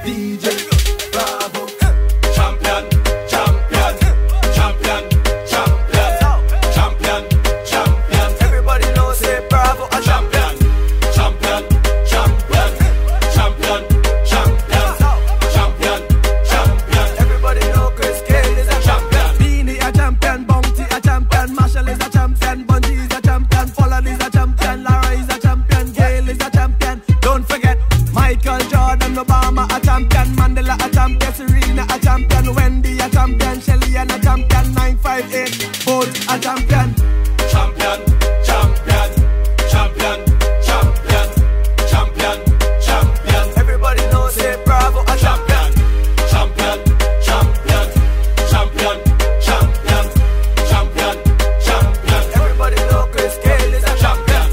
DJ Bravo. Champion, champion, champion, champion, champion, champion. Everybody knows say Bravo a champion. Champion, champion, champion, champion, champion, champion. Everybody know Chris Cale is a champion. Beanie a champion, Bounty a champion, Marshall is a champion, Bungie is a champion, Pollard is a champion, Lara is a champion, Gale is a champion. Don't forget Michael Jordan, Obama a champion, Mandela a champion, Serena a champion, Wendy a champion, Shelly and a champion, 958 Bolt a champion. Champion, champion, champion, champion, champion, champion. Everybody knows say Bravo a champion. Champion, champion, champion, champion, champion, champion. Everybody know Chris Cale is a champion.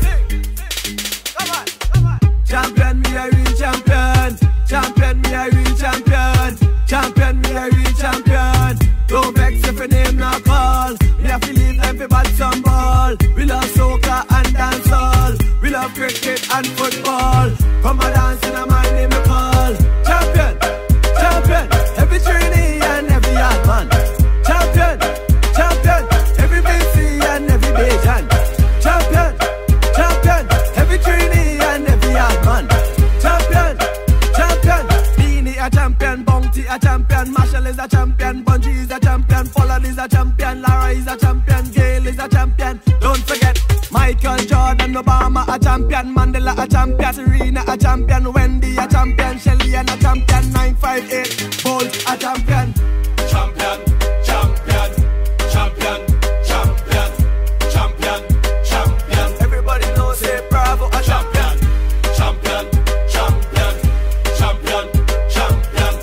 Come on, come on. Champion, me a real champion. Champion, me a real champion. Champion, me a real champion. Don't vex if your name not call. Me a feel it every bad some ball. We love soccer and dancehall. We love cricket and football. Come and dance in a man name me call. Champion, champion. Every trainee and every yard man. Champion, champion. Every BC and every Bajan. Champion, champion. Every trainee and every yard man. Champion, champion. Beanie a champion, Bounty a champion, Marshall is a champion, Bungie is a champion, Pollard is a champion, Lara is a champion, Gale is a champion. Don't forget Michael Jordan, Obama a champion, Mandela a champion, Serena a champion, Wendy a champion, Shelly and a champion, 958 Bolt a champion. Champion, champion, champion, champion, champion, champion. Everybody knows say Bravo a champion. Champion, champion, champion, champion,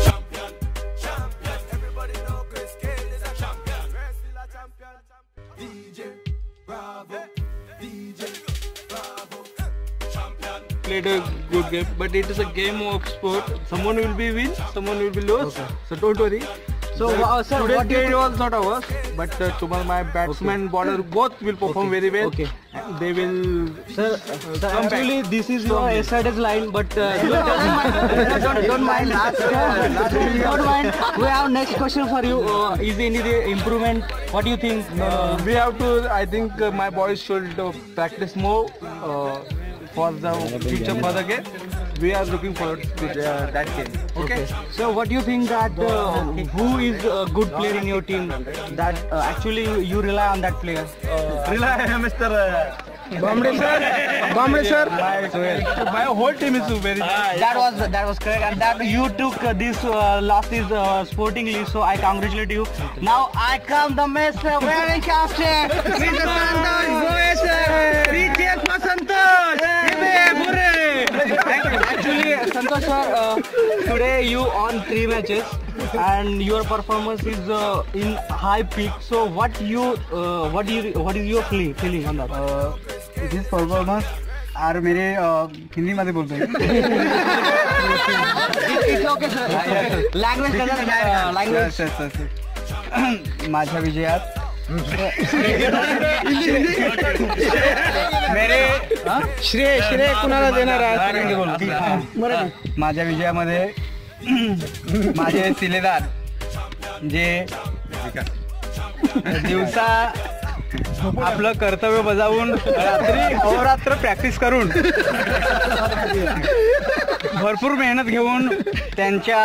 champion, champion. Everybody know Chris Cale is a champion. Chris still a champion. DJ Bravo, DJ Bravo, champion. Played a good game, but it is a game of sport. Someone will be win, someone will be lose. Okay. So don't worry. So, sir, today's what do you game was not ours, but tomorrow my batsman, bowler, both will perform very well. Okay. And they will. Sir, come back. actually this is your SRS line, but don't mind. Don't mind. We have next question for you. Is there any improvement? What do you think? We have to. I think my boys should practice more for the future for the game. We are looking forward to that game. Okay. So what do you think that who is a good player in your team that actually you rely on that player? Rely Mr. Bombre sir. My whole team is very. That was correct, and that you took this last is sporting league. So I congratulate you. Now I come the Mr. Very captain, Mr. Santosh. Thank you. Actually, Santosh sir, today you on 3 matches and your performance is in high peak. So what is your feeling on that? This performance are मेरे हिंदी मध्ये बोलतो It's okay sir. Language doesn't matter. Language. माझ्या विजयात श्रेय कुणाला देणार आहात? माझ्या विजयामध्ये माझे सिलेदार जे दिवसा आपलं कर्तव्य बजावून रात्री अहोरात्र प्रॅक्टिस करून भरपूर मेहनत घेऊन त्यांच्या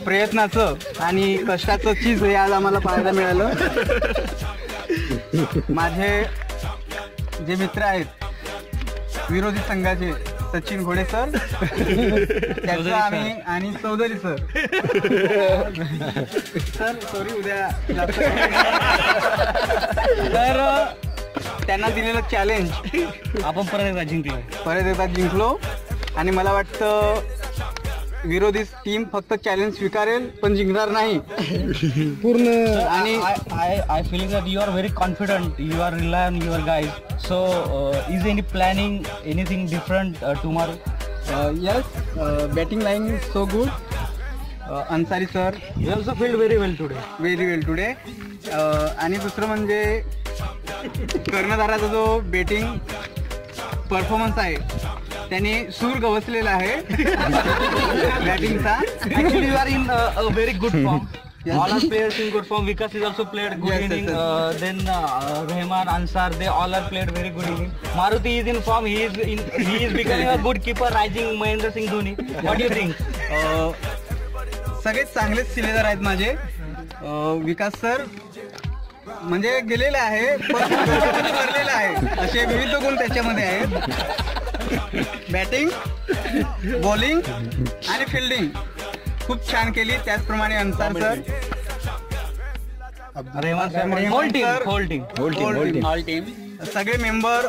प्रयत्नाचं आणि कष्टाचं चीज हे आज आम्हाला पाहायला मिळालं. माझे जे मित्र आहेत विरोधी संघाचे सचिन घोडे सर, त्याचं आम्ही आणि चौधरी सर सॉरी उद्या तर त्यांना दिलेलं चॅलेंज आपण परत एकदा जिंकलो आणि मला वाटतं विरोधी टीम फक्त चॅलेंज स्वीकारेल पण जिंकणार नाही पूर्ण. आणि I feeling that you are very confident. You are rely on your guys. So is any planning anything different tomorrow? Yes, batting line is so good. Ansari sir, you also played very well today. आणि दुसरं म्हणजे कर्णधाराचा जो batting performance आहे त्यांनी सूर गवसलेला आहे बॅटिंगचा. Actually, you are in a very good form. All our players in good form. Vikas is also played good Yes, inning. yes, Then Rahman, Ansar, they all are played very good inning. Maruti is in form. He is becoming a good keeper, rising Mahendra Singh Dhoni. What do you think? सगळेच चांगलेच शिलेदार आहेत माझे. विकास sir म्हणजे गेलेले आहे पण भरलेला आहे, असे विविध गुण त्याच्यामध्ये आहेत. बॅटिंग, बॉलिंग आणि फिल्डिंग खूप छान केली. त्याचप्रमाणे अन्सार sir, Rahman sir, whole team. सगळे मेंबर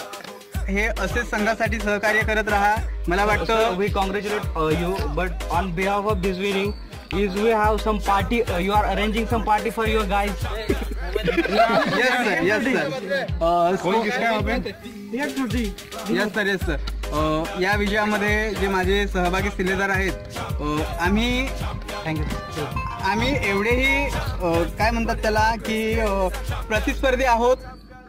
हे असे संघासाठी सहकार्य करत राहा. मला वाटतं We congratulate you, but on behalf of this winning, we have some party. You are arranging some party for your guys. Yes sir. या विजयामध्ये जे माझे सहभागी शिलेदार आहेत, आम्ही एवढेही काय म्हणतात त्याला की प्रतिस्पर्धी आहोत,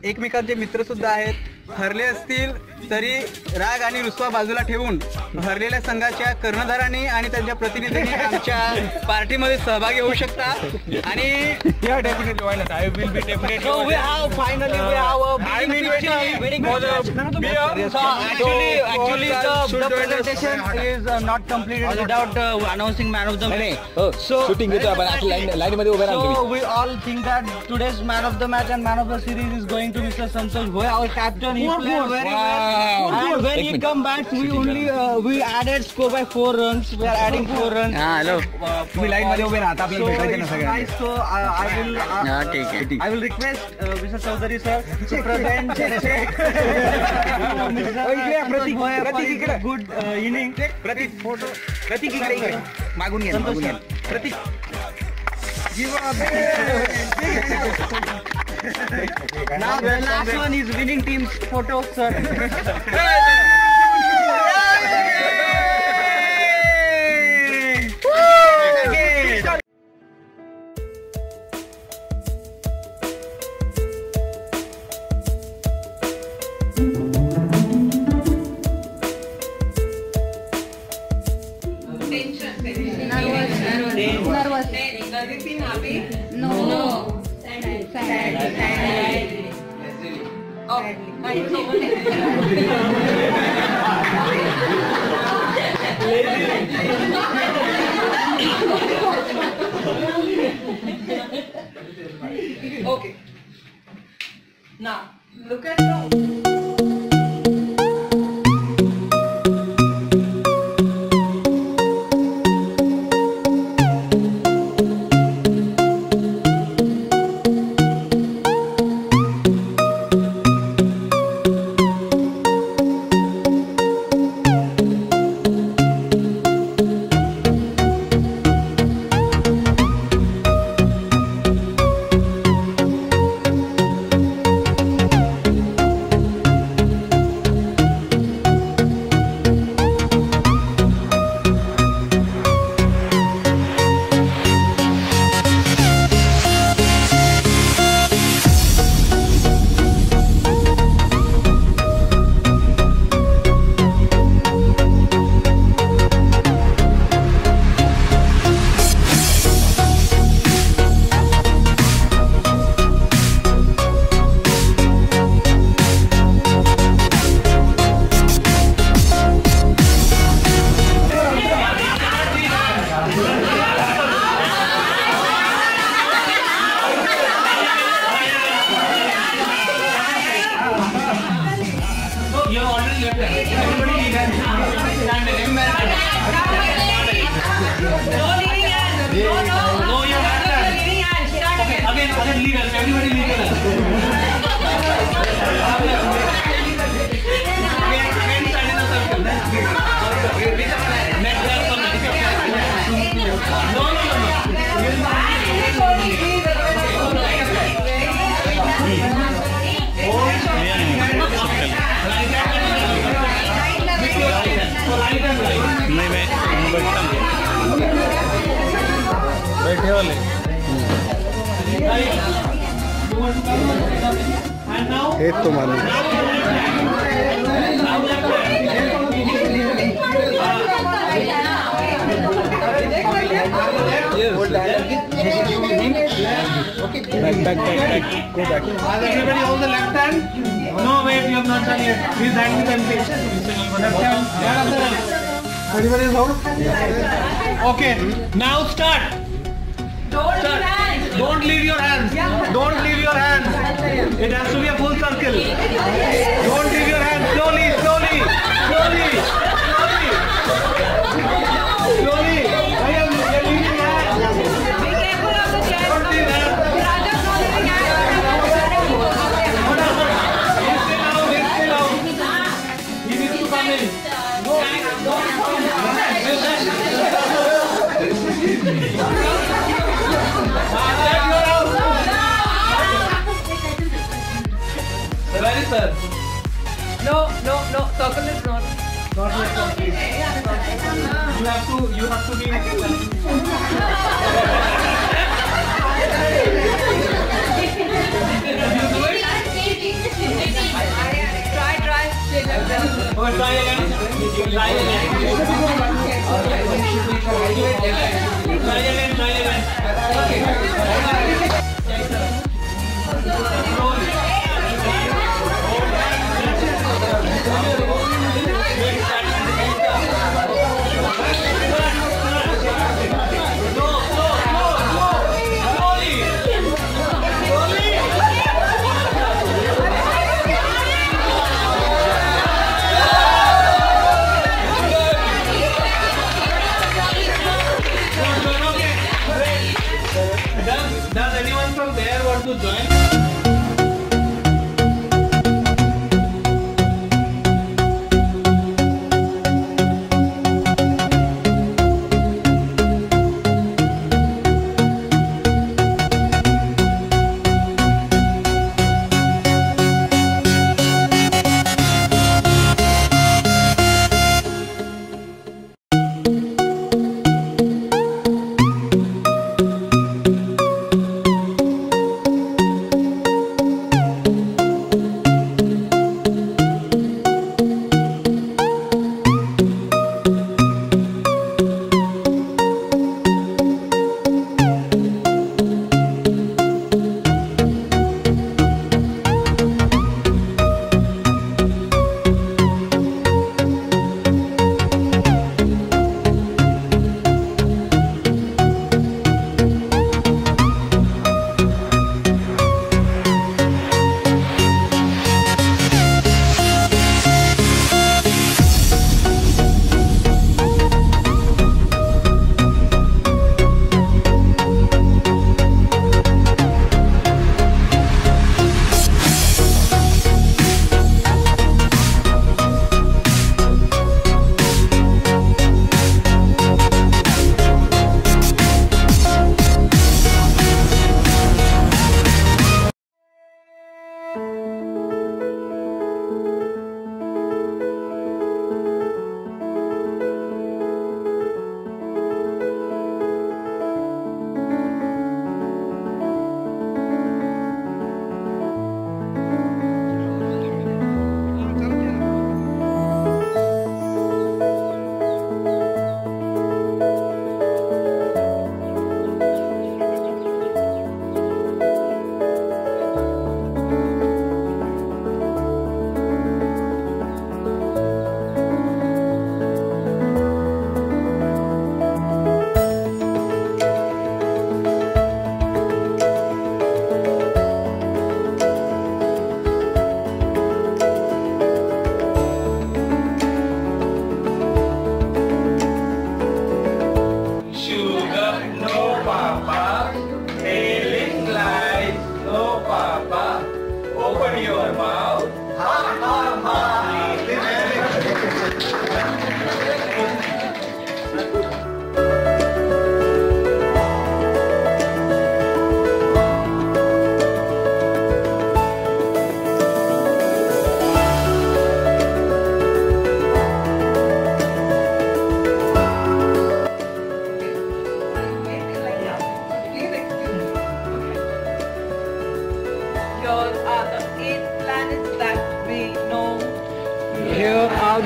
एकमेकांचे मित्र सुद्धा आहेत. हरले असतील तरी राग आणि रुसवा बाजूला ठेवून हरलेल्या संघाच्या कर्णधारांनी आणि त्यांच्या प्रतिनिधींनी आमच्या पार्टीमध्ये सहभागी होऊ शकता. आणि So we have finally a winning match. So actually the presentation is not completed without announcing man of the match. So we all think that today's man of the match and man of the series is going to Mr. Santosh Bhoy, our captain. He played very well. And when he come back, we added score by 4 runs. We are adding 4 runs. तुम्ही line मध्ये उभे राहता, आपल्याला भेटायचे ना सगळ्यांना. So I will request Mr. Chaudhary sir to present good inning. प्रतीक इकडे मागून घ्या, प्रतीक. Now the last one is winning team's photo, sir. Okay. Now, look at the... बैठे वाले And now, हेच तो माणूस. Back. Go back. everybody hold the left hand. No, wait, you have not done yet. Please hand me the invitation. Left hand. Everybody is hold. Okay, now start. Don't leave your hands. Don't leave your hands. It has to be a full circle. Don't leave your hands. Slowly. I am leaving hands. Be careful of the chair. Don't leave hands. Raja's not leaving He's still out. He needs to come in. Where is sir? No. Circle is not. Not yet complete. You have to be. Try. Okay, try again. Does anyone from there want to join?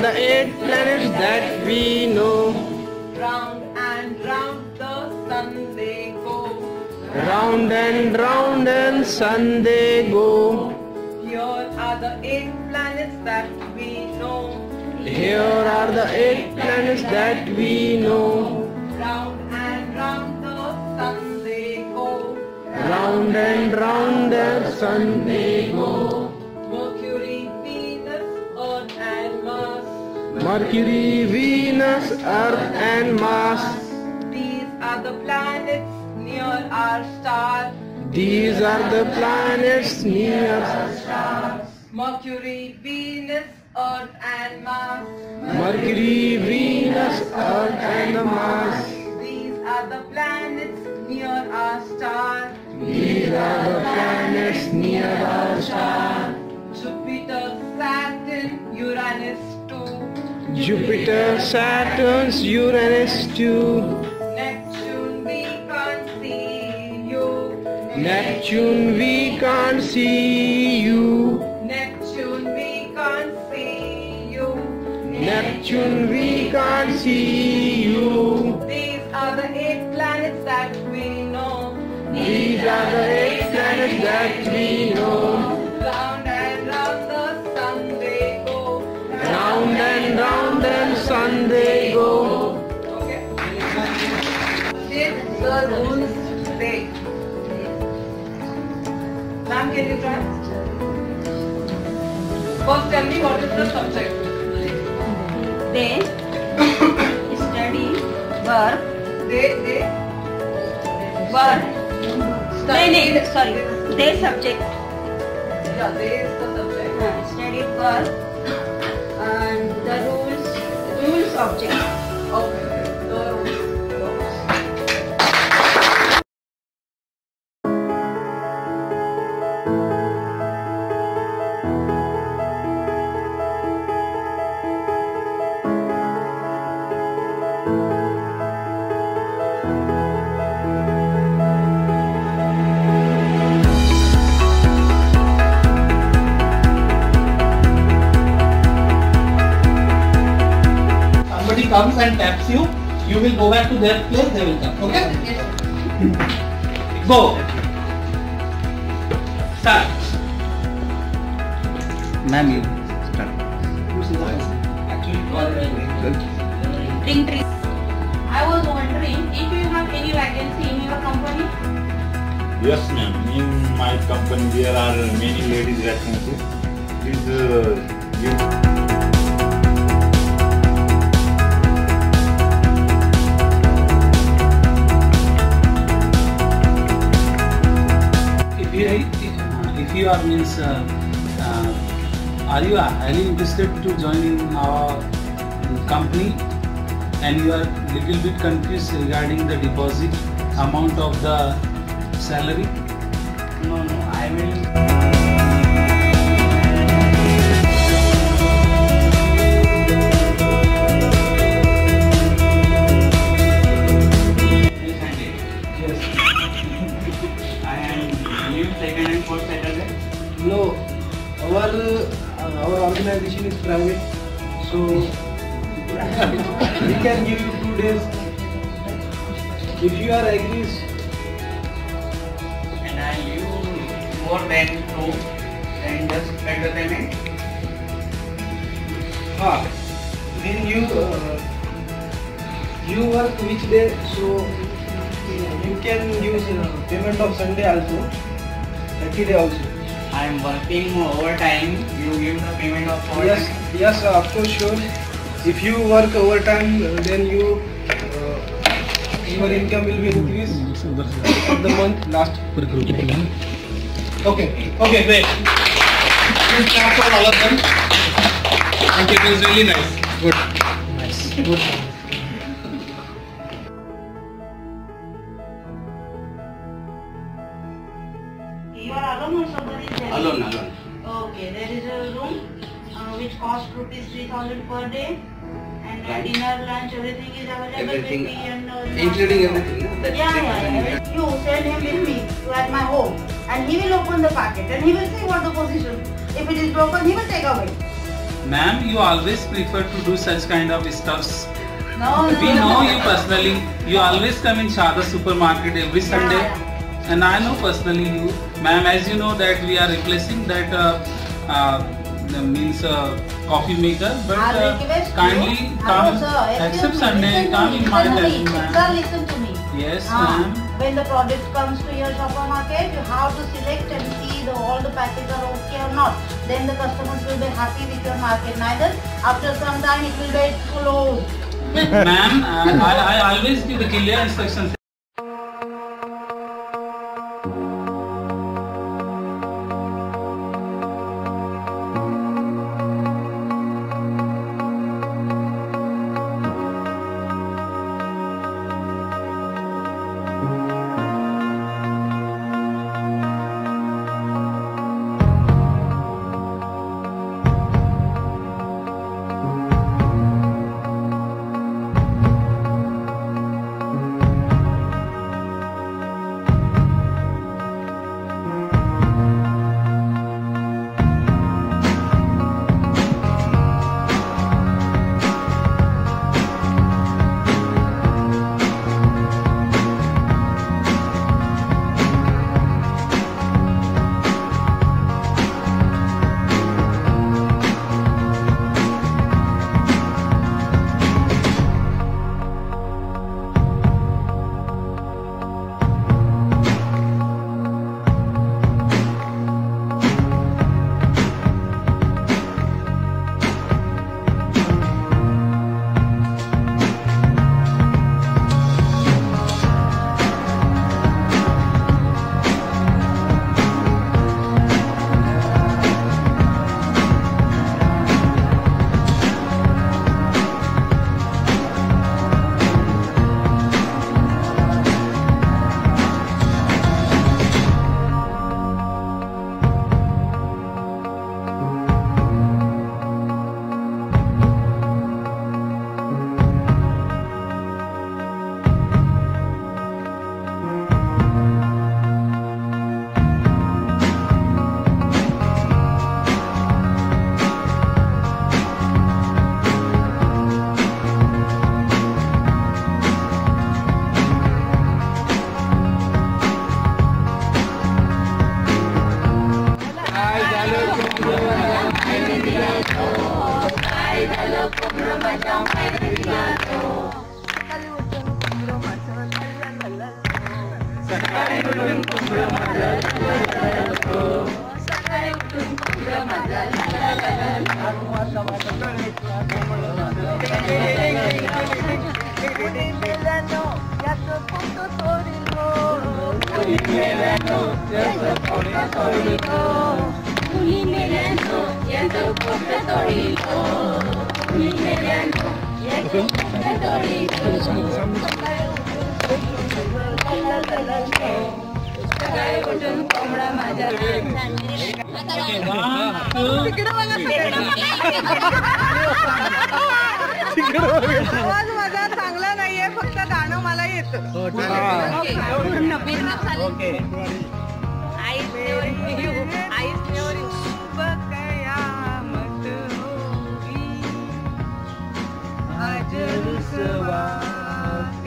the 8 planets that we know. Round and round the sun they go. Round and round and sun they go. Here are the 8 planets that we know. Here are the 8 planets that we know. Round and round the sun they go. Round and round the sun they go. Mercury, Venus, Earth and Mars. Mercury, Venus, Earth and Mars. These are the planets near our star. These are the planets near us. Mercury, Venus, Earth and Mars. Mercury, Venus, Earth and Mars. These are the planets near our star. These are the planets near our star. Jupiter, Saturn, Uranus too. Jupiter, Saturn, Uranus too. Neptune, we can't see you. Neptune, we can't see you. Neptune, we can't see you. Neptune, we can't see you. These are the 8 planets that we know. These are the 8 planets that we know. Round and round the sun they go. Round and round the sun they go. Okay. Did the rules say? Ma'am, can you try? First, tell me what is the subject. They study work. They Work. study. Sorry. They subject. Yeah, they is the subject. Study work. And the rules object. Okay. The rules. Somebody comes and taps you, you will go back to their place, they will come. Okay? Go. Start. Ma'am, you start. Ring tree. I was wondering if you have any vacancy in your company. Yes, ma'am. In my company there are many ladies vacancies. Please give. If you are are you highly interested to join in our company and you are little bit confused regarding the deposit amount of the salary? No, I will. No, our organization is private, so we can give you 2 days. If you are agreed. And I live more than 2, then just pay the payment. Then you work which day, so you can use payment of Sunday also, 30 day also. I am working overtime. You give the payment of overtime. Yes, of course, sure. If you work overtime, then your income will be increased of the month last. Okay, great. Please clap for all of them. Thank you, it was really nice. Good. Nice. Good. You are alone or somebody is there? Alone. Okay, there is a room which costs ₹3,000 per day, and Right. dinner, lunch, everything is available Everything, with me and including everything. No? That's Yeah. You send him with me to at my home, and he will open the packet and he will see what the position. If it is broken, he will take away. Ma'am, you always prefer to do such kind of stuffs. No, We know you personally. You always come in Shada supermarket every Sunday. And I know personally you. Ma'am, as you know that we are replacing that coffee maker. But kindly come, except Sunday, come in my bedroom, Sir, ma'am. listen to me. Yes, ma'am. When the product comes to your supermarket, you have to select and see all the packages are okay or not. Then the customers will be happy with your market. Neither after some time it will be closed. Ma'am, I always give the clear instructions. आवाज माझा चांगला नाहीये, फक्त गाणं मला येतं.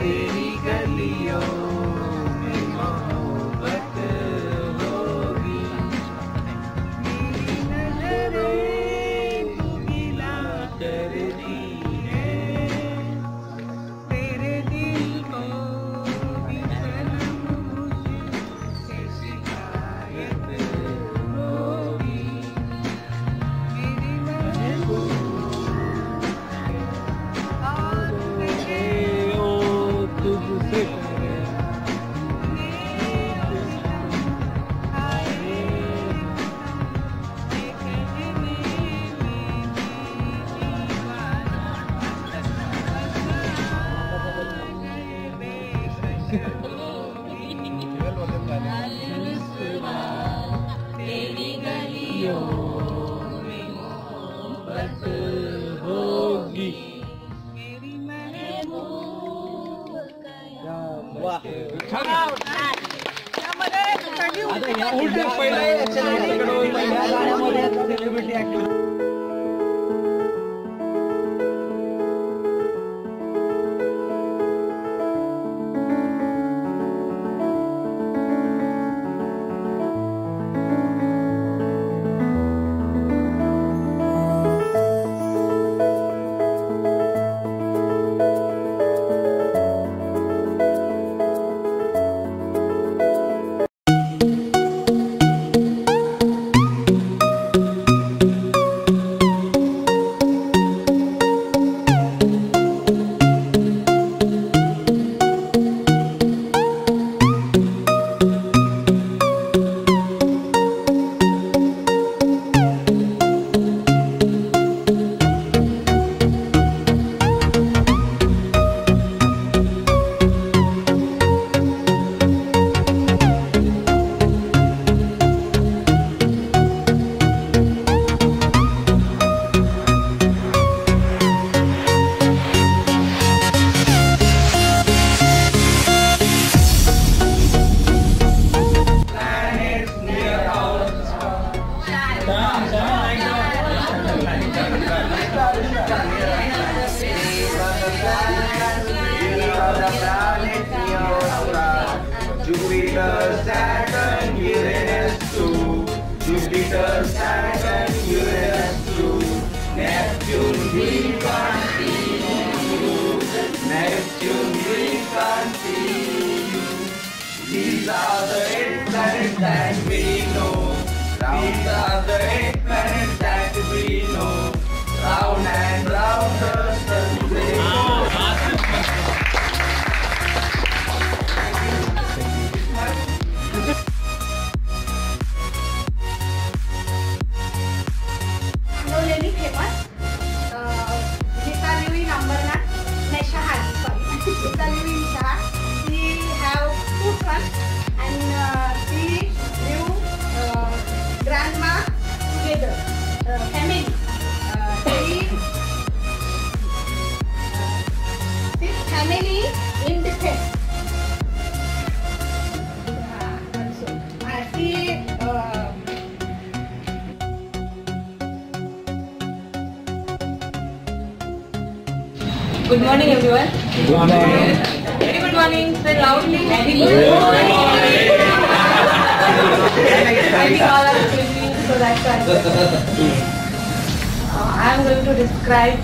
तेरी गलियों में मोहब्बत होगी, मेरी नजरें गिला करती हैं, तेरे दिल को भी सनम से शिकायत होगी, मेरी महबूब तेरी गलियों में मोहब्बत होगी, मेरी महबूब उलटे पहिले These are the 8 planets that we know. These are the 8 planets that we know. Round and round the sun they go. Really famous. Gita live in Ambernath. Shahad. Sorry. Gita live in Shahad. She have 2 sons and she live grandma together. Family. This family in defense. Good morning, everyone. Good morning. Very good morning. Say loudly. Very good morning. I think all are sleeping, so that's why. I am going to describe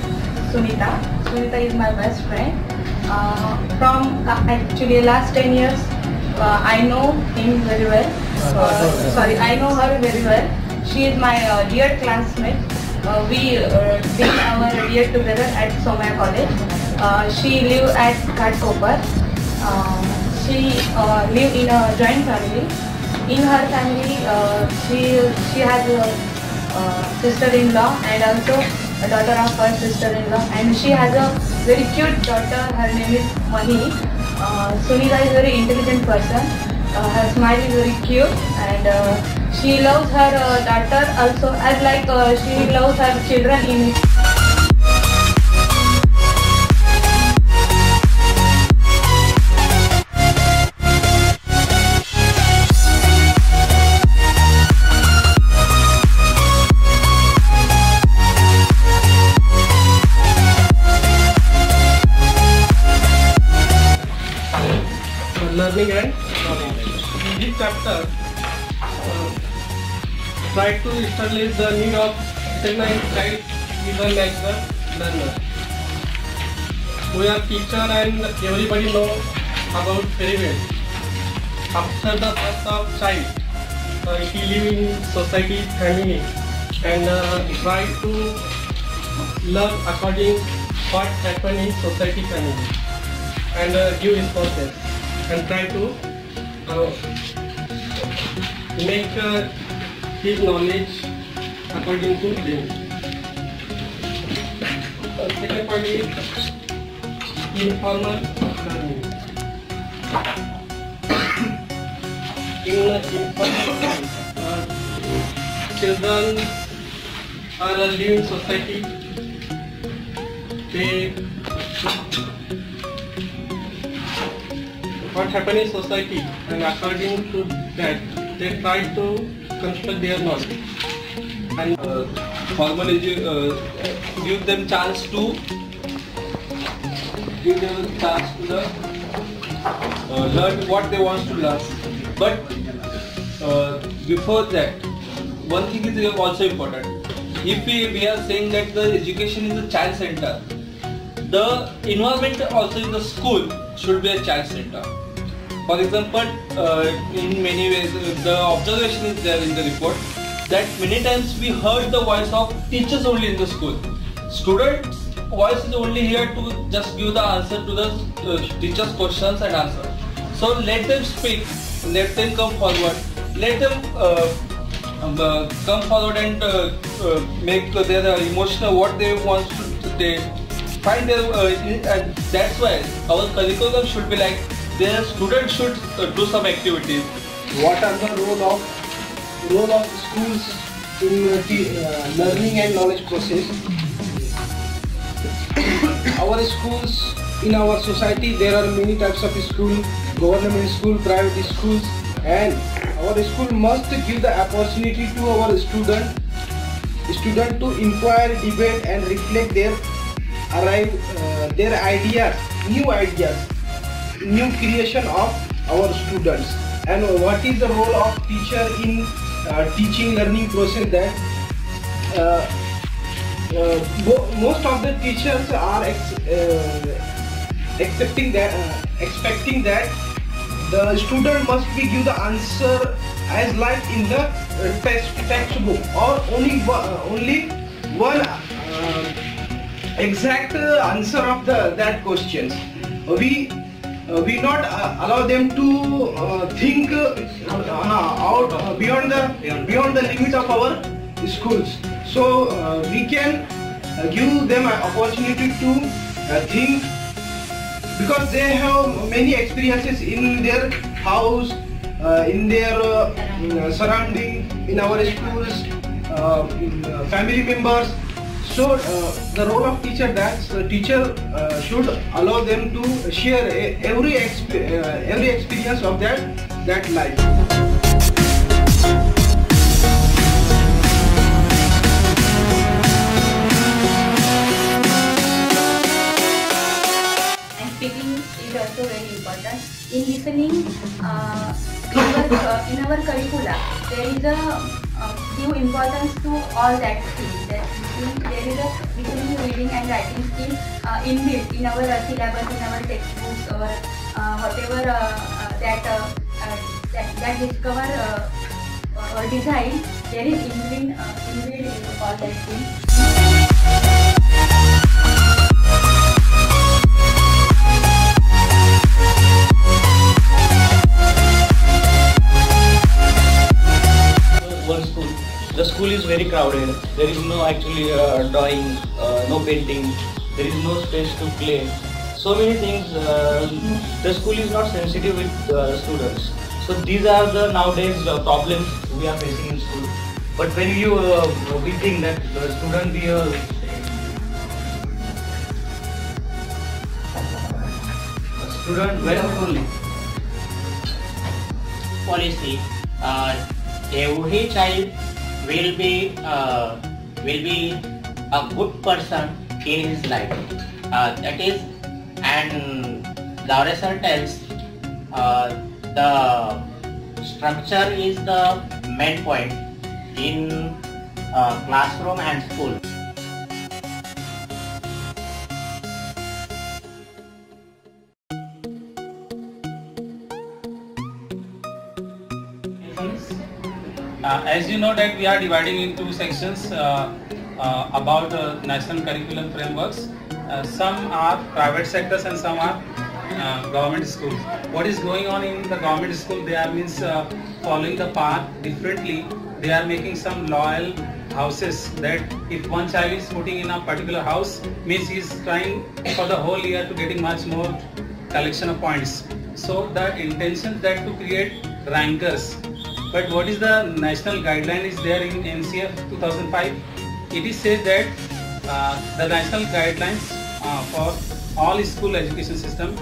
Sunita. Sunita is my best friend. From actually last 10 years, I know him very well. I know her very well. She is my dear classmate. We did our year together at Somaya College. She live at Ghatkopar. She live in a joint family. In her family, she has a sister-in-law and also a daughter of her sister-in-law, and she has a very cute daughter. Her name is Mahi. Sunita is a very intelligent person. Her smile is very cute, and she loves her daughter also as like she loves her children in it. Learning and knowledge. In this chapter, try to establish the need of recognize child even as the learner. We are teacher and everybody know about very well. After the birth of child, he live in society, family, and try to learn according what happen in society, family, and give responses. And try to make his knowledge according to them. Second point is informal learning. In informal children are a living society. They what happens in society, and according to that they try to construct their knowledge and formally give them chance to learn what they want to learn. But before that, one thing is also important. If we are saying that the education is a child center, the environment also in the school should be a child center. For example, in many ways, the observation is there in the report that many times we heard the voice of teachers only in the school. Students' voice is only here to just give the answer to the teachers' questions and answers. So let them speak, let them come forward, let them come forward and make their emotional what they want to find their and that's why our curriculum should be like their students should do some activities. What are the role of schools in learning and knowledge process? Our schools in our society, there are many types of school, government school, private schools, and our school must give the opportunity to our student to inquire, debate, and reflect their ideas, new creation of our students. And what is the role of teacher in teaching learning process? That most of the teachers are expecting that the student must be give the answer as like in the textbook, or only one exact answer of that questions. We not allow them to think out beyond the limit of our schools. So we can give them an opportunity to think, because they have many experiences in their house, in their surrounding, in our schools, family members. So the role of teacher, that's the teacher should allow them to share every experience of that life. And speaking is also very important. In listening, in our curricula, there is a due importance to all that skills. There is a listening, reading and writing skill inbuilt in our syllabus, in our textbooks, or whatever that discover or design. There is inbuilt in all that skills. The school is very crowded. There is no actually drawing, no painting. There is no space to play. So many things. The school is not sensitive with students. So these are the nowadays problems we are facing in school. But when we think that the student be a student well policy, every child will be a good person in his life. That is, and Laure sir tells the structure is the main point in classroom and school. As you know that we are dividing in two sections about national curriculum frameworks. Some are private sectors and some are government schools. What is going on in the government school? They are following the path differently. They are making some loyal houses, that if one child is putting in a particular house, means he is trying for the whole year to getting much more collection of points. So the intention that to create rankers. But what is the national guideline is there in NCF 2005? It is said that the national guidelines for all school education system,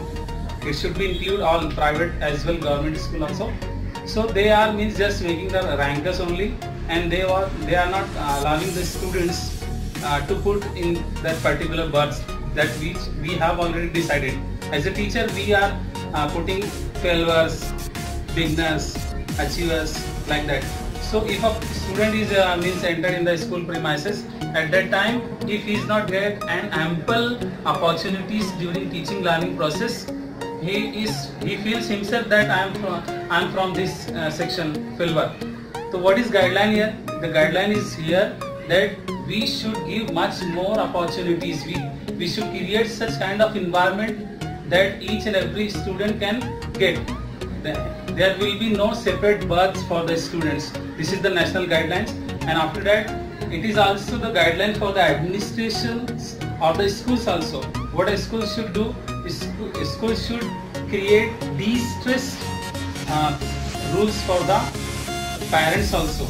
it should be include all private as well government school also. So they are just making the rankers only, and they are not allowing the students to put in that particular berths that which we have already decided. As a teacher, we are putting 12ers, beginners, achievers, like that. So if a student is entered in the school premises, at that time, if he is not get an ample opportunities during teaching learning process, he feels himself that I am from this section filver. So what is guideline here? The guideline is here that we should give much more opportunities. We should create such kind of environment that each and every student can get. There will be no separate berths for the students. This is the national guidelines, and after that, it is also the guideline for the administrations or the schools also. What a school should do is school should create de-stress rules for the parents also.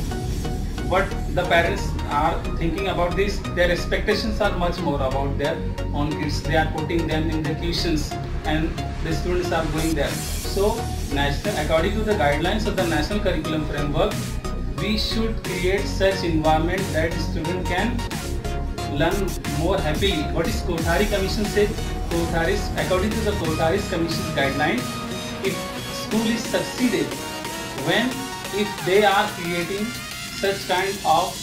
What the parents are thinking about this, their expectations are much more about their own kids. They are putting them in the tuitions and the students are going there. So, according to the guidelines of the National Curriculum Framework, we should create such environment that the student can learn more happily. What is Kothari Commission said? According to the Kothari Commission's guideline, if school is succeeded if they are creating such kind of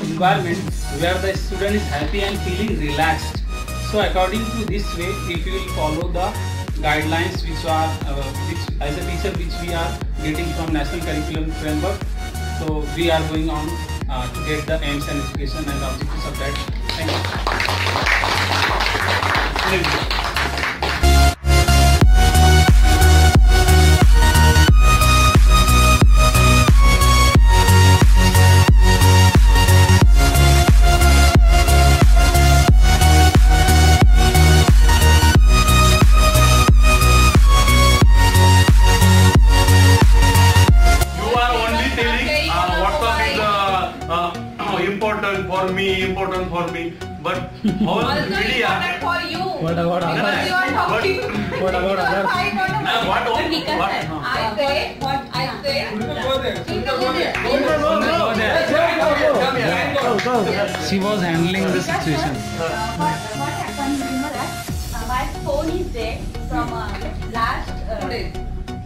environment where the student is happy and feeling relaxed. So according to this way, if you will follow the guidelines which as a teacher concept which we are getting from National Curriculum Framework. So we are going on to get the aims and education and the objectives of that. Thank you. Important for me, but whole media. For you. What about others? What about others? What? I say what I say. She was handling the situation. What happened? You know that my phone is dead from last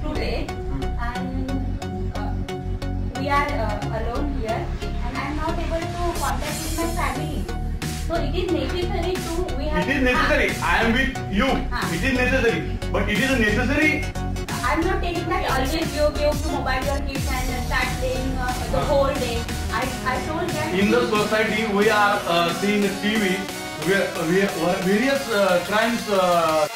today, and we are alone here, and I am not able to contact with my family. So it is necessary to we have. It is necessary. I am with you. It is necessary, but it is necessary. I am not telling that always you give to mobile your kids and start playing the whole day. I told that In the society, we are seeing TV. We are various crimes. You are.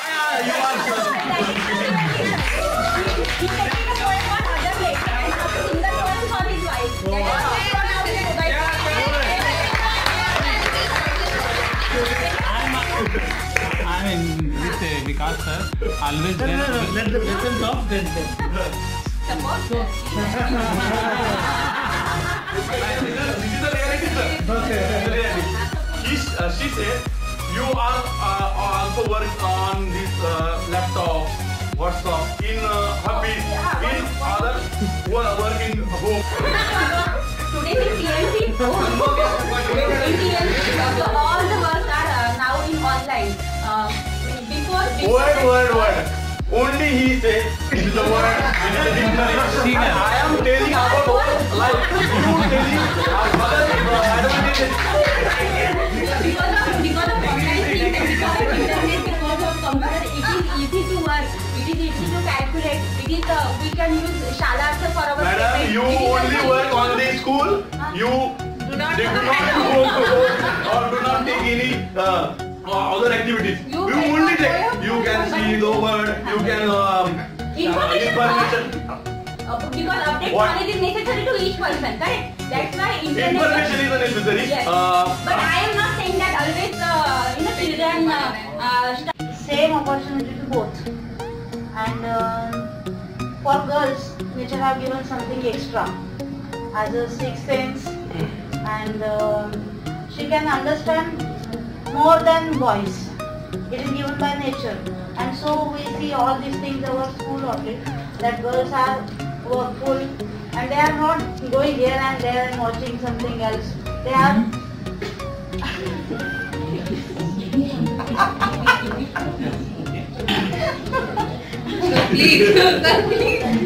I mean, with Vikas sir, always there. Let the person talk then. This is the reality, sir. She said, you are also work on this laptop, WhatsApp, in hobbies, in other work in home. Today in TNC, all the works are now in online. Before. Word. Only he said this is the word. It is a dictionary. I am telling about like you telling other advantages. Because of online things, because of internet, because of computer, it is easy to work. It is easy to calculate. It is we can use Shala for our. Madam, you only work on the school. You do not go or do not take any other activities. You only take. You can see the word. You can information. Because update knowledge is necessary to each person, correct? That's why internet. Information is necessary. Yes. But I am not saying that always children. Same opportunity to both. And for girls, nature have given something extra as a sixth sense, and she can understand more than boys. It is given by nature, and so we see all these things our school only, that girls are workful and they are not going here and there and watching something else. They are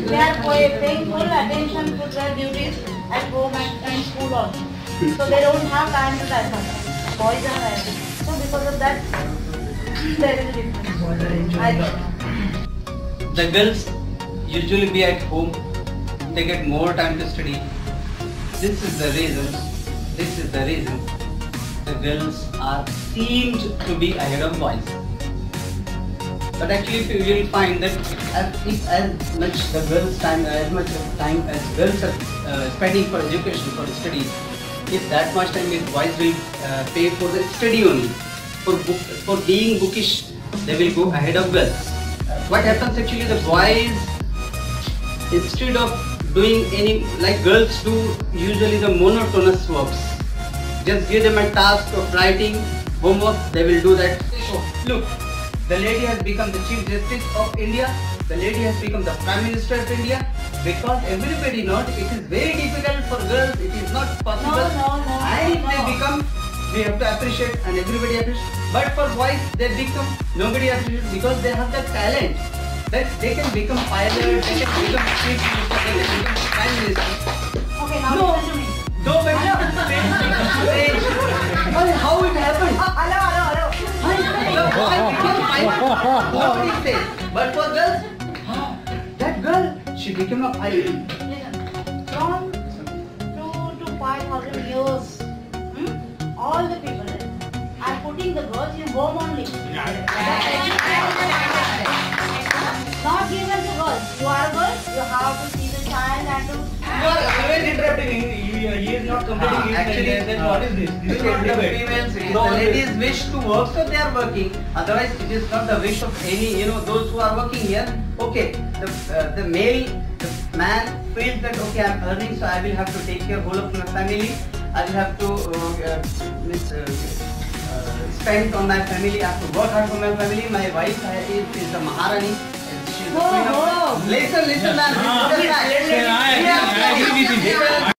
they are paying full attention to their duties at home and school also. So they don't have time to that much. Boys are there. So because of that, there is a difference. I think. The girls usually be at home. They get more time to study. This is the reason the girls are seemed to be ahead of boys. But actually, if you will find that as much time as girls are spending for education, for studies, if that much time is boys will pay for the study only, for being bookish, they will go ahead of girls. What happens actually, the boys, instead of doing any, like girls do usually the monotonous works, just give them a task of writing homework, they will do that. So look, the lady has become the Chief Justice of India, the lady has become the Prime Minister of India, because everybody knows it is very difficult for girls, it is not possible. And if they become, we have to appreciate and everybody appreciates. But for boys, they become, nobody appreciates because they have that talent. That they can become pilot, they can become Chief Minister, they can become Prime Minister. Okay, now listen to me. Nobody how it happened? Nobody says. But for girls, that girl, she became a pilot. Listen, from 2 to 5,000 years, all the people are putting the girls in home only. Not given to girls. You are a girl, you have to see the child and to... You are always interrupting. He is not completing his sentence. What is this? This is not debate. Females, it is the ladies wish to work, so they are working. Otherwise, it is not the wish of any, those who are working here. Okay, the man feels that, okay, I am earning, so I will have to take care whole of my family. I will have to spend on my family. I have to work hard for my family. My wife is the Maharani. She's the queen of... Listen, man. I agree with you.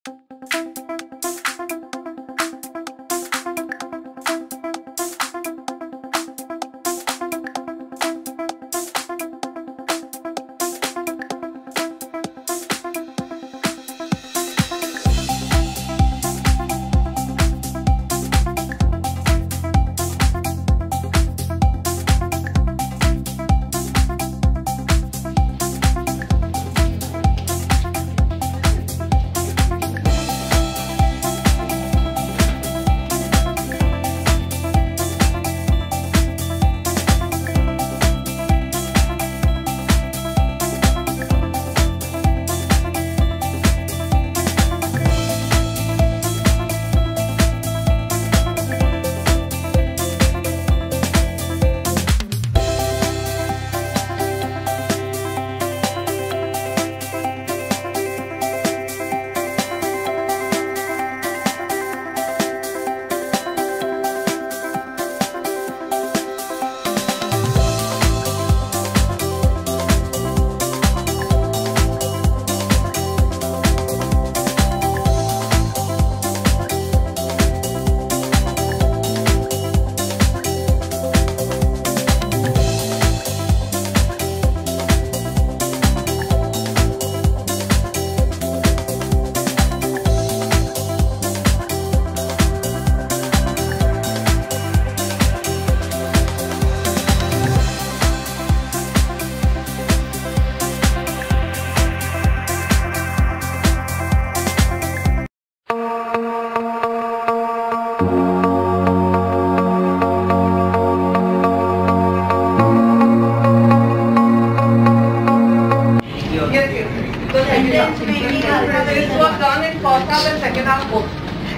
This was done in first half and second half both.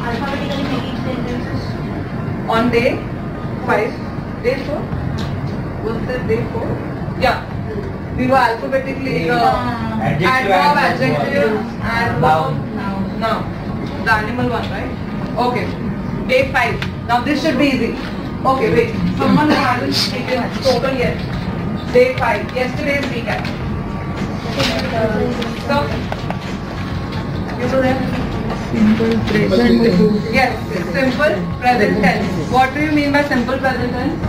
Alphabetically making sentences. On day 5, day 4. Was that day 4? Yeah. We were alphabetically adverb, adjective, and noun. The animal one, right? Okay. Day 5. Now this should be easy. Okay, wait. Someone hasn't taken total yet. Day 5. Yesterday's recap. So, you do that. Simple present tense. Yes, simple present tense. What do you mean by simple present tense?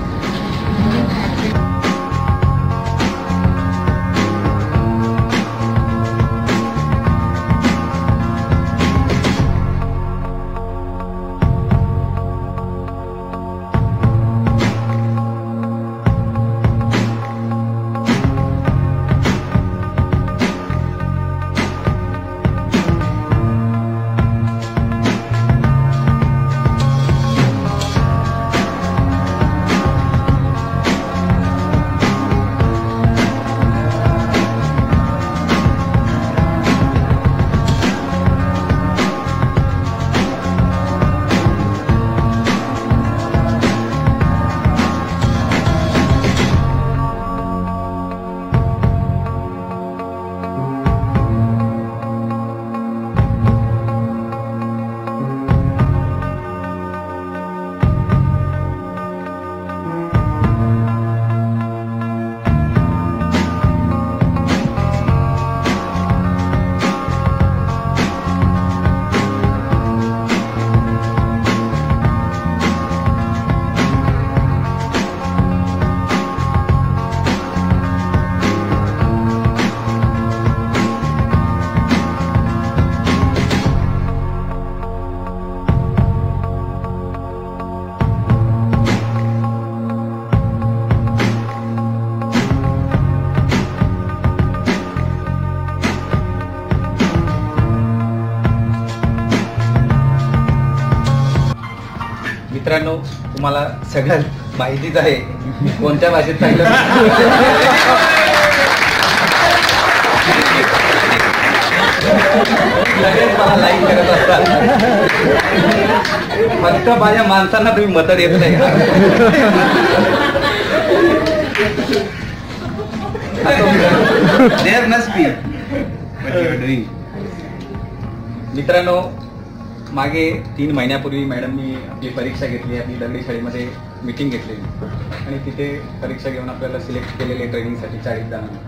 मित्रांनो, तुम्हाला सगळं माहितीच आहे कोणत्या भाषेत सांगितलं. लगेच मला लाईक करत असतात. फक्त माझ्या माणसांना तुम्ही मतं देत नाही. There must be. But you are doing. मित्रांनो, मागे 3 महिन्यापूर्वी मॅडमनी आपली परीक्षा घेतली. आपली दगडी शाळेमध्ये मीटिंग घेतलेली आणि तिथे परीक्षा घेऊन आपल्याला सिलेक्ट केलेले ट्रेनिंगसाठी 40 जणांना.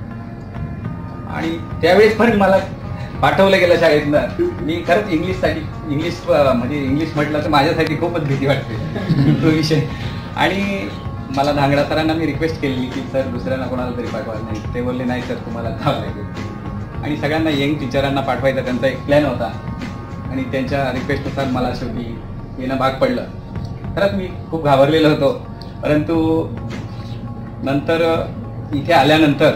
आणि त्यावेळेस पण मला पाठवलं गेलं शाळेतनं. मी खरंच इंग्लिश म्हटलं तर माझ्यासाठी खूपच भीती वाटते तो विषय. आणि मला धांगडा सरांना मी रिक्वेस्ट केलेली की सर दुसऱ्यांना कोणाला तरी पाठवा. नाही, ते बोलले नाही सर तुम्हाला जावं लागेल. आणि सगळ्यांना यंग टीचरांना पाठवायचा त्यांचा एक प्लॅन होता आणि त्यांच्या रिक्वेस्टनुसार मला शेवटी येणं भाग पडलं. खरंच मी खूप घाबरलेलो होतो. परंतु नंतर इथे आल्यानंतर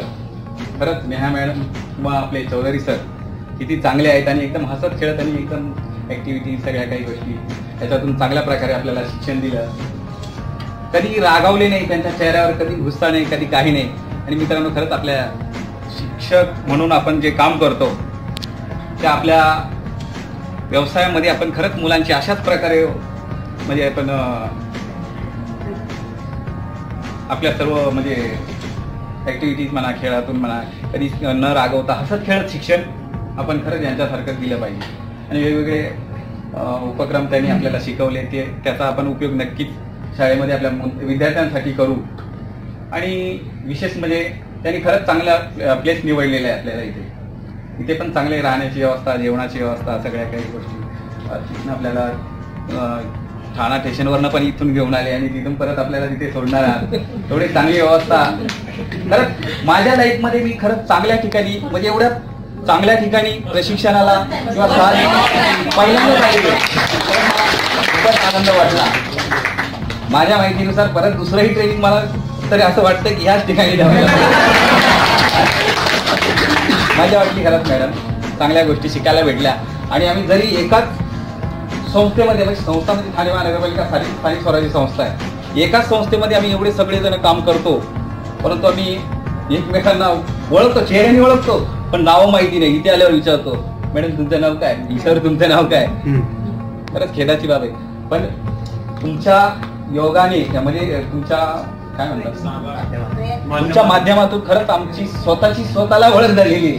खरंच नेहा मॅडम किंवा आपले चौधरी सर किती चांगले आहेत आणि एकदम हसत खेळत आणि एकदम ॲक्टिव्हिटी सगळ्या काही गोष्टी त्याच्यातून चांगल्या प्रकारे आपल्याला शिक्षण दिलं. कधी रागावले नाही, त्यांच्या चेहऱ्यावर कधी गुस्सा नाही, कधी काही नाही. आणि मित्रांनो, खरंच आपल्या शिक्षक म्हणून आपण जे काम करतो त्या आपल्या व्यवसायामध्ये आपण खरंच मुलांची अशाच प्रकारे म्हणजे आपण आपल्या सर्व म्हणजे ॲक्टिव्हिटीज म्हणा, खेळातून म्हणा, कधी न रागवता हसत खेळत शिक्षण आपण खरंच यांच्यासारखं दिलं पाहिजे. आणि वेगवेगळे उपक्रम त्यांनी आपल्याला शिकवले त्याचा आपण उपयोग नक्कीच शाळेमध्ये आपल्या विद्यार्थ्यांसाठी करू. आणि विशेष म्हणजे त्यांनी खरंच चांगला प्लेस निवडलेला आहे आपल्याला. इथे पण चांगले राहण्याची व्यवस्था, जेवणाची व्यवस्था, सगळ्या काही गोष्टी. तिथून आपल्याला ठाणा स्टेशनवरनं पण इथून घेऊन आले आणि तिथून परत आपल्याला तिथे सोडणार आहात. एवढी चांगली व्यवस्था. खरंच माझ्या लाईफमध्ये मी खरंच चांगल्या ठिकाणी म्हणजे एवढ्या चांगल्या ठिकाणी प्रशिक्षणाला किंवा पहिल्यांदाच आलेलो. खूपच आनंद वाटला. माझ्या माहितीनुसार परत दुसरंही ट्रेनिंग मला तरी असं वाटतं की ह्याच ठिकाणी द्यावं. माझ्या वाटली खरंच मॅडम चांगल्या गोष्टी शिकायला भेटल्या. आणि आम्ही जरी एकाच संस्थेमध्ये म्हणजे संस्था म्हणजे ठाणे महानगरपालिका स्थानिक स्वराज्य संस्था आहे, एकाच संस्थेमध्ये आम्ही एवढे सगळेजण काम करतो, परंतु आम्ही एकमेकांना ओळखतो, चेहऱ्याने ओळखतो, पण नाव माहिती नाही. इथे आल्यावर विचारतो मॅडम तुमचं नाव काय, सर तुमचं नाव काय. खरंच खेदाची बाब आहे. पण तुमच्या योगाने म्हणजे तुमच्या काय म्हणतात तुमच्या माध्यमातून खरंच आमची स्वतःला ओळख झालेली आहे.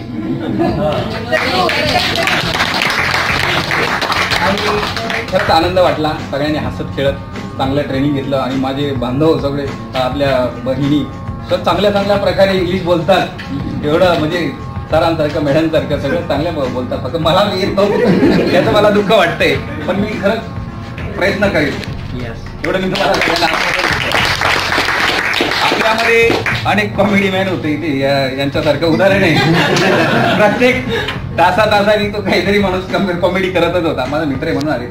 आणि खरंच आनंद वाटला. सगळ्यांनी हसत खेळत चांगलं ट्रेनिंग घेतलं. आणि माझे बांधव सगळे आपल्या बहिणी चांगल्या प्रकारे इंग्लिश बोलतात. एवढं म्हणजे सरांसारखं मॅडमसारखं सगळं चांगल्या बोलतात. फक्त मला येत नव्हतं त्याचं मला दुःख वाटतंय. पण मी खरंच प्रयत्न करेन. एवढं मी तुम्हाला सगळ्यांना. आपल्यामध्ये अनेक कॉमेडी मॅन होते इथे, यांच्यासारखं उदाहरण आहे. प्रत्येक तासातासानी तो काहीतरी माणूस कॉमेडी करतच होता. माझा मित्र आहे म्हणून आले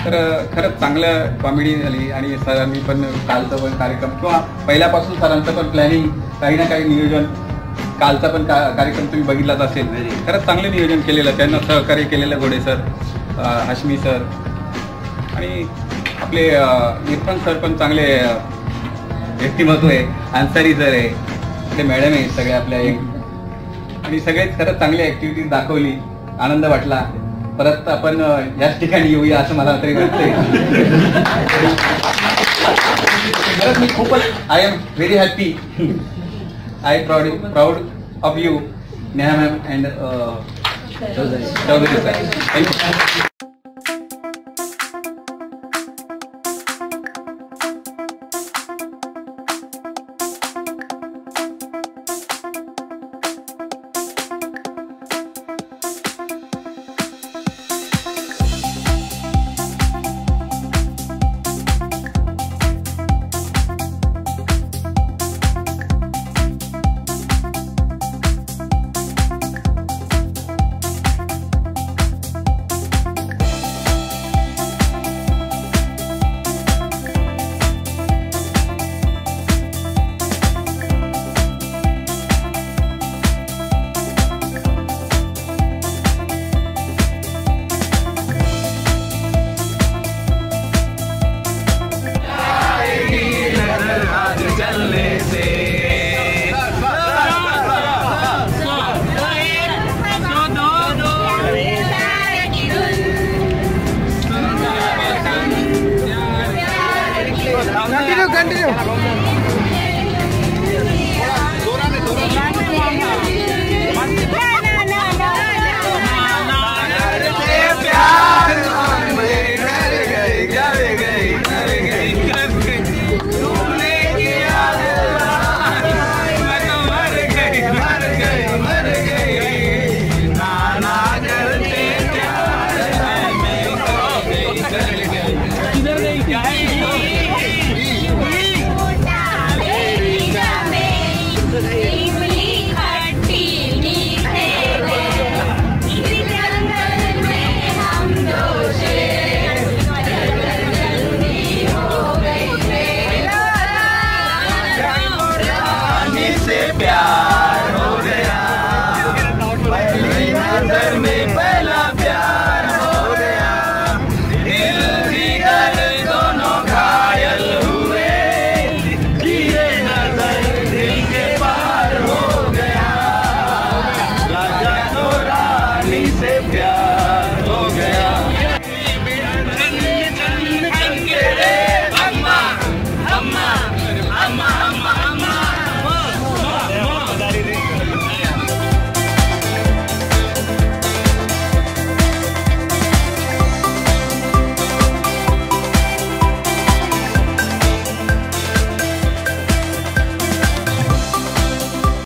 तर खरंच चांगलं कॉमेडी झाली. आणि सरांनी पण कालचा पण कार्यक्रम किंवा पहिल्यापासून सरांचं पण प्लॅनिंग काही ना काही नियोजन, कालचा पण कार्यक्रम तुम्ही बघितलाच असेल. खरंच चांगलं नियोजन केलेलं, त्यांना सहकार्य केलेलं घोडे सर, हाशमी सर आणि आपले इरफान सर पण चांगले व्यक्तिमत्व आहे. अन्सारी सर आहे, आपले मॅडम आहे सगळे आपल्या एक. आणि सगळेच खरंच चांगली ऍक्टिव्हिटीज दाखवली. आनंद वाटला. परत आपण याच ठिकाणी येऊया असं मला तरी वाटतंय. खरंच मी खूपच I am very happy. I proud of you Neha ma'am and Chaudhary sir. Thank you.